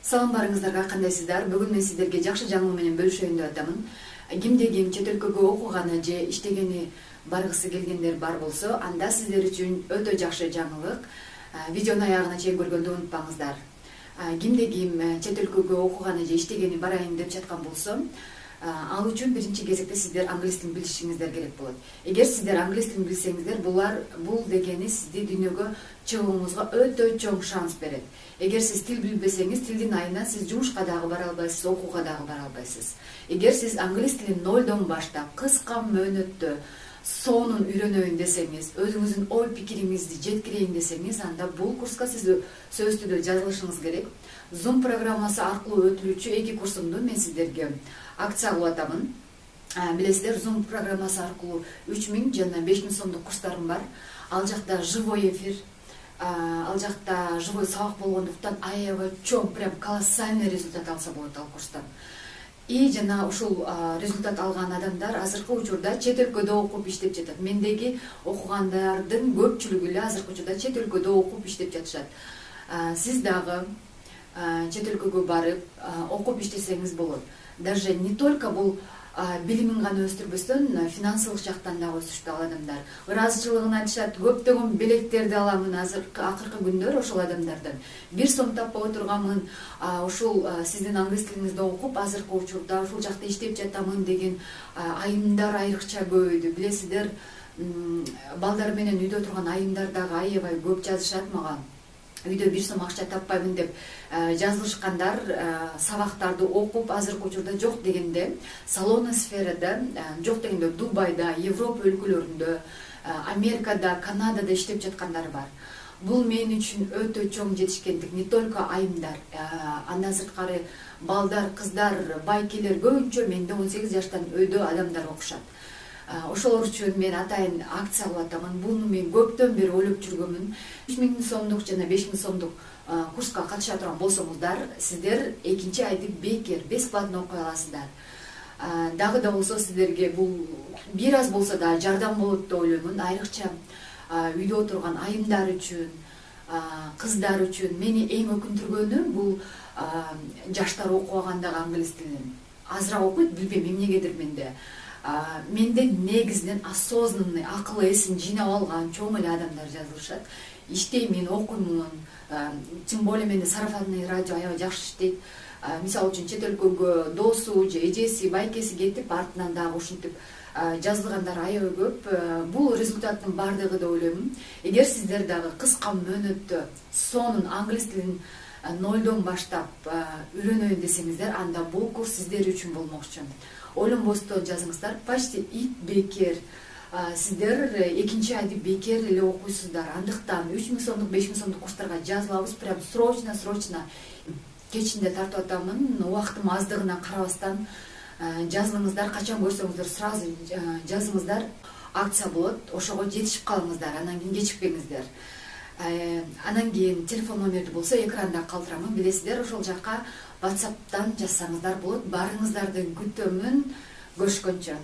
Салам барыңыздарга, кандайсыздар? Бүгүн мен сиздерге жакшы жаңылык менен бөлүшөйүн деп атамын. Кимде ким чет өлкөгө окуганы же иштегени баргысы келгендер бар болсо, анда сиздер үчүн өтө жакшы жаңылык. Видеону аягына чейин көргөндү унутпаңыздар. Кимде ким чет өлкөгө окуганы же иштегени барайын деп жаткан болсо, ал үчүн биринчи кезекте сиздер англис тилин билишиңиздер керек болот. Эгер сиздер англис тилин билсеңиздер, бул дегени сизди дүйнөгө чыгууңузга өтө чоң шанс берет. Эгер сиз тил билбесеңиз, тилдин айынан сиз жумушка дагы бара албайсыз, окууга дагы бара албайсыз. Эгер сиз англис тилин нолдон баштап, кыска мөөнөттө сонун үйрөнөйүн десеңиз, өзүңүздүн ой пикириңизди жеткирейин десеңиз, анда бул курска сиз сөзсүз түрдө жазылышыңыз керек. Zoom программасы аркылуу өтүлүүчү 2 курсумду мен сиздерге акция кылып атамын. Билесиздер, Zoom программасы аркылуу 3000 жана 5000 сомдук курстарым бар. Ал жакта живой эфир, ал жакта живой сабак болгондуктан аябай чоң, прям колоссальный результат алса болот ал курстан. И жана ушул результат алган адамдар азыркы учурда чет өлкөдө окуп иштеп жатат. Мендеги окугандардын көпчүлүгү эле азыркы учурда чет өлкөдө окуп иштеп жатышат. Сиз дагы чет өлкөгө барып окуп иштесеңиз болот. Даже не только бул билимин гана өстүрбөстөн, финансылык жактан дагы өсүштү ал адамдар. Ыраазычылыгын айтышат, көптөгөн белектерди аламын акыркы күндөр ошол адамдардан. 1 сом таппай отурганмын, ушул сиздин англис тилиңизди окуп, азыркы учурда ушул жакта иштеп жатамын деген айымдар айрыкча көбөйдү. Билесиздер, балдар менен үйдө турган айымдар дагы аябай көп жазышат мага. Үйдө 1 сом акча таппаймын деп жазылышкандар, сабактарды окуп азыркы учурда жок дегенде, салонный сферада, жок дегенде Дубайда, Европа өлкөлөрүндө, Америкада, Канадада иштеп жаткандар бар. Бул мен үчүн өтө чоң жетишкендик. Не только айымдар, андан сырткары балдар, кыздар, байкелер көбүнчө менде 18 жаштан өйдө адамдар окушат. Ошолор үчүн мен атайын акция кылып атамын. Буну мен көптөн бери ойлоп жүргөмүн. 3000 сомдук жана 5000 сомдук курска катыша турган болсоңуздар, сиздер экинчи айды бекер, бесплатно окуй аласыздар. Дагы да болсо сиздерге бул бир аз болсо да жардам болот деп ойлоймун. Айрыкча үйдө отурган айымдар үчүн, кыздар үчүн мени эң өкүндүргөнү бул жаштар окубагандагы англис тилин. Азыраак окуйт, билбейм эмнегедир менде. Менде негизинен осознанный, акыл эсин жыйнап алган чоң эле адамдар жазылышат. Иштеймин, окуймун. Тем более менде сарафанный радио аябай жакшы иштейт. Мисалы үчүн чет өлкөгө досу же эжеси, байкеси кетип, артынан дагы ушинтип жазылгандар аябай көп. Бул результаттын бардыгы деп ойлоймун. Эгер сиздер дагы кыска мөөнөттө сонун англис тилин нолдон баштап үйрөнөйүн десеңиздер, анда бул курс сиздер үчүн болмокчу. Ойлонбостон жазыңыздар, почти ит бекер. Сиздер экинчи айды бекер эле окуйсуздар. Андыктан 3000 сомдук, 5000 сомдук курстарга жазылабыз, прям срочно. Кечинде тартып атамын, убактым аздыгына карабастан жазылыңыздар, качан көрсөңүздөр сразу жазыңыздар. Акция болот, ошого жетишип калыңыздар, анан кийин кечикпеңиздер. Анан кийин телефон номерди болсо экранда калтырамын. Билесиздер, ошол жакка WhatsApp'тан жазсаңыздар болот. Барыңыздарды күтөмүн. Көрүшкөнчө.